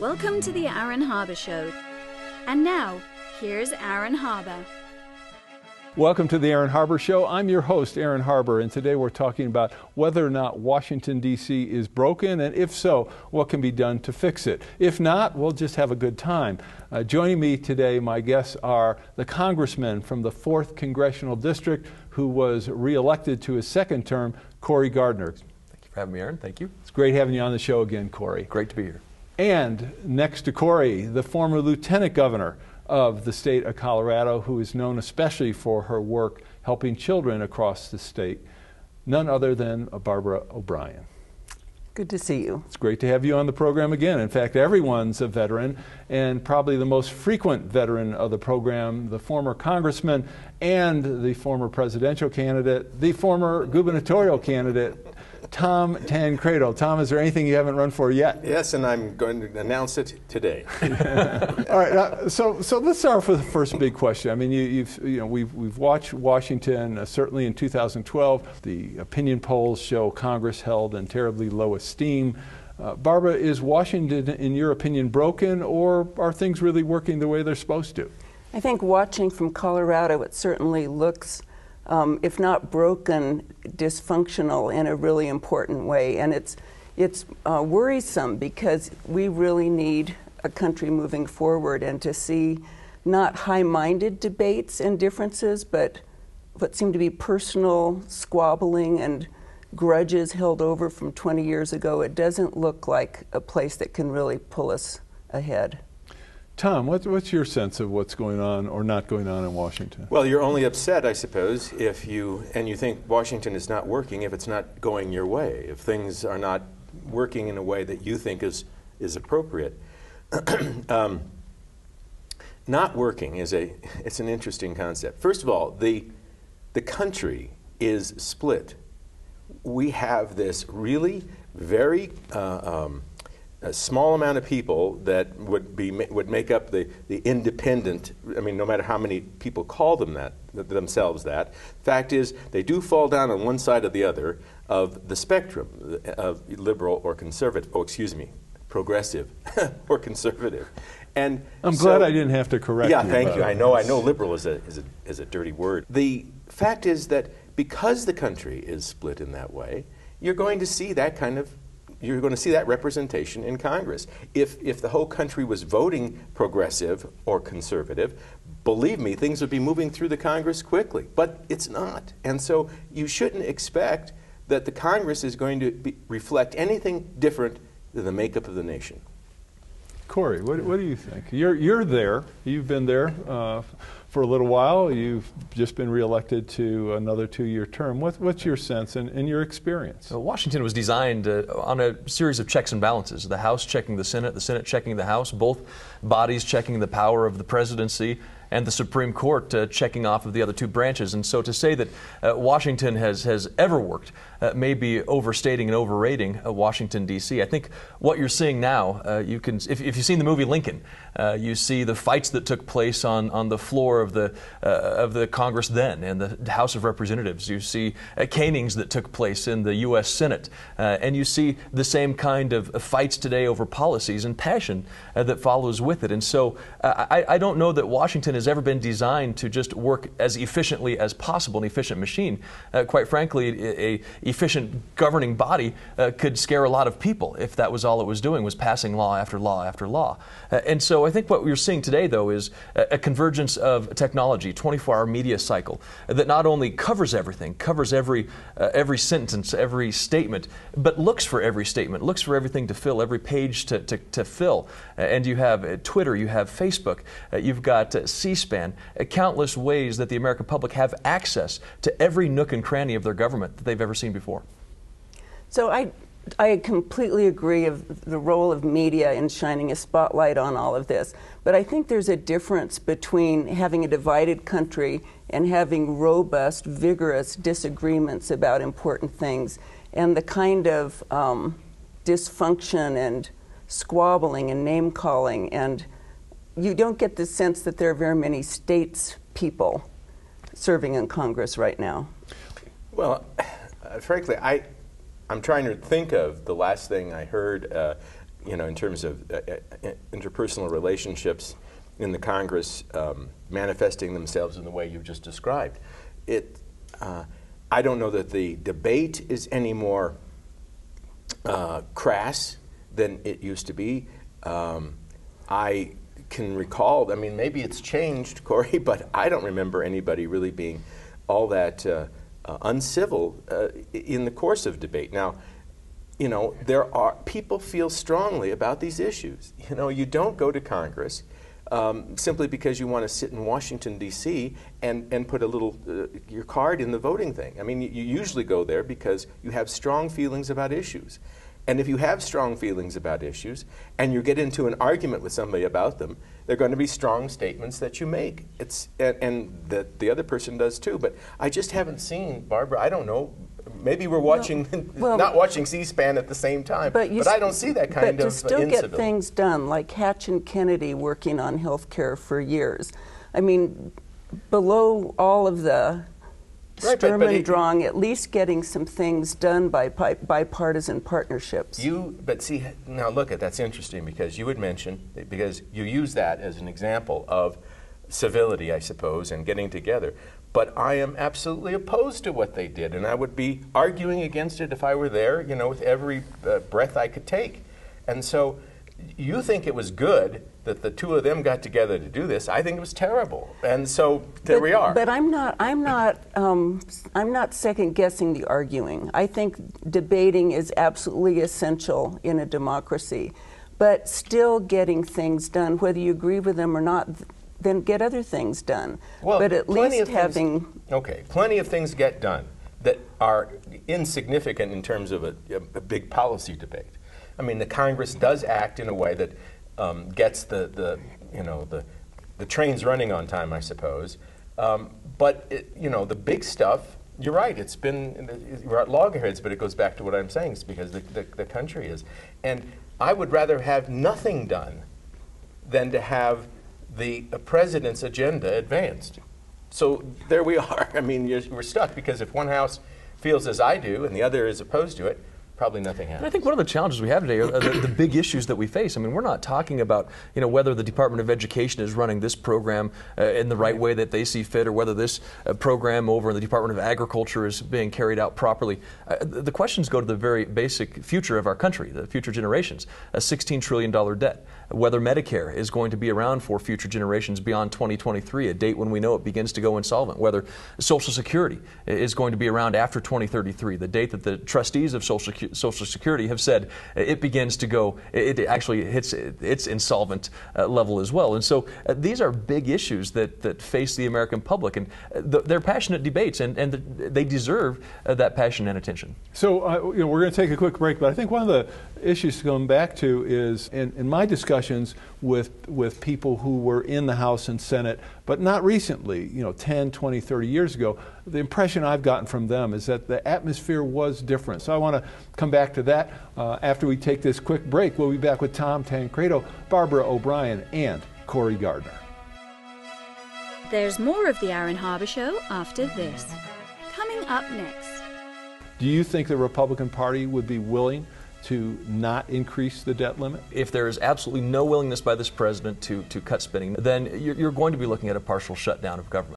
Welcome to the Aaron Harbour Show. And now, here's Aaron Harbour. Welcome to the Aaron Harbour Show. I'm your host, Aaron Harbour, and today we're talking about whether or not Washington, D.C. is broken, and if so, what can be done to fix it. If not, we'll just have a good time. Joining me today, my guests are the congressman from the 4th Congressional District who was reelected to his second term, Cory Garnder. Thank you for having me, Aaron. Thank you. It's great having you on the show again, Cory. Great to be here. And next to Cory, the former lieutenant governor of the state of Colorado, who is known especially for her work helping children across the state, none other than Barbra O'Brien. Good to see you. It's great to have you on the program again. In fact, everyone's a veteran, and probably the most frequent veteran of the program, the former congressman and the former presidential candidate, the former gubernatorial candidate, Tom Tancredo. Tom, is there anything you haven't run for yet? Yes, and I'm going to announce it today. All right, so let's start with the first big question. I mean, we've watched Washington. Certainly in 2012, the opinion polls show Congress held in terribly low esteem. Barbra, is Washington, in your opinion, broken, or are things really working the way they're supposed to? I think watching from Colorado, it certainly looks, if not broken, dysfunctional in a really important way. And it's worrisome because we really need a country moving forward, and to see not high-minded debates and differences, but what seem to be personal squabbling and grudges held over from 20 years ago. It doesn't look like a place that can really pull us ahead. Tom, what's your sense of what's going on or not going on in Washington? Well, you're only upset, I suppose, if you think Washington is not working, if it's not going your way, if things are not working in a way that you think is appropriate. Not working it's an interesting concept. First of all, the country is split. We have this really very a small amount of people that would make up the independent. I mean, no matter how many people call them themselves that. Fact is, they do fall down on one side or the other of the spectrum of liberal or conservative. Oh, excuse me, progressive or conservative. And I'm glad I didn't have to correct you. Yeah, thank you. I know liberal is a dirty word. The fact is that because the country is split in that way, you're going to see that representation in Congress. If the whole country was voting progressive or conservative, believe me, things would be moving through the Congress quickly. But it's not. And so you shouldn't expect that the Congress is going to reflect anything different than the makeup of the nation. Cory, what do you think? You're there. You've been there for a little while. You've just been reelected to another 2-year term. What's your sense and your experience? Washington was designed on a series of checks and balances. The House checking the Senate checking the House, both bodies checking the power of the presidency, and the Supreme Court checking off of the other two branches. And so to say that Washington has ever worked may be overstating and overrating Washington, D.C. I think what you're seeing now, if you've seen the movie Lincoln, you see the fights that took place on the floor of the Congress then and the House of Representatives. You see canings that took place in the U.S. Senate. And you see the same kind of fights today over policies and passion that follows with it. And so I don't know that Washington has ever been designed to just work as efficiently as possible, an efficient machine. Quite frankly, a efficient governing body could scare a lot of people if that was all it was doing, was passing law after law after law. And so I think what we're seeing today, though, is a convergence of technology, 24-hour media cycle that not only covers everything, covers every sentence, every statement, but looks for every statement, looks for everything to fill, every page to fill. And you have Twitter, you have Facebook, you've got C-SPAN, countless ways that the American public have access to every nook and cranny of their government that they've ever seen before. So I completely agree of the role of media in shining a spotlight on all of this. But I think there's a difference between having a divided country and having robust, vigorous disagreements about important things, and the kind of dysfunction and squabbling and name-calling. And you don't get the sense that there are very many statespeople serving in Congress right now. Well, frankly, I'm trying to think of the last thing I heard you know, in terms of interpersonal relationships in the Congress manifesting themselves in the way you've just described. I don't know that the debate is any more crass than it used to be. I can recall, I mean, maybe it's changed, Cory, but I don't remember anybody really being all that uncivil in the course of debate. Now, you know, people feel strongly about these issues. You know, you don't go to Congress simply because you want to sit in Washington, D.C. and put a little, your card in the voting thing. I mean, you usually go there because you have strong feelings about issues. And if you have strong feelings about issues and you get into an argument with somebody about them, they're going to be strong statements that you make. And that the other person does too. But I just haven't seen, Barbara, I don't know, maybe we're watching, not watching C-SPAN at the same time, but I don't see that kind of But to still get things done, like Hatch and Kennedy working on health care for years. I mean, below all of the Sturm and Drang, at least getting some things done by bipartisan partnerships. But see, now look, that's interesting because you would mention, because you use that as an example of civility, I suppose, and getting together. But I am absolutely opposed to what they did, and I would be arguing against it if I were there, you know, with every breath I could take. And so you think it was good that the two of them got together to do this. I think it was terrible. And so there we are. But I'm not second guessing the arguing. I think debating is absolutely essential in a democracy. But still getting things done, whether you agree with them or not, then get other things done. Well, but at least having... Okay, plenty of things get done that are insignificant in terms of a big policy debate. I mean, the Congress does act in a way that gets the trains running on time, I suppose. But you know, the big stuff, you're right. We're at loggerheads, but it goes back to what I'm saying. It's because the country is, and I would rather have nothing done than to have the president's agenda advanced. So there we are. I mean, we're stuck because if one house feels as I do and the other is opposed to it, probably nothing happens. And I think one of the challenges we have today are the big issues that we face. I mean, we're not talking about, you know, whether the Department of Education is running this program in the right way that they see fit, or whether this program over in the Department of Agriculture is being carried out properly. The questions go to the very basic future of our country, the future generations, a $16 trillion debt, whether Medicare is going to be around for future generations beyond 2023, a date when we know it begins to go insolvent, whether Social Security is going to be around after 2033, the date that the trustees of Social Security have said it begins to go, it actually hits its insolvent level as well. And so these are big issues that face the American public, and they're passionate debates, and they deserve that passion and attention. So you know, we're going to take a quick break, but I think one of the issues to come back to is in my discussions with people who were in the House and Senate, but not recently, you know, 10, 20, 30 years ago, the impression I've gotten from them is that the atmosphere was different. So I want to come back to that after we take this quick break. We'll be back with Tom Tancredo, Barbara O'Brien, and Cory Garnder. There's more of the Aaron Harber Show after this. Coming up next. Do you think the Republican Party would be willing to not increase the debt limit? If there is absolutely no willingness by this president to cut spending, then you're going to be looking at a partial shutdown of government.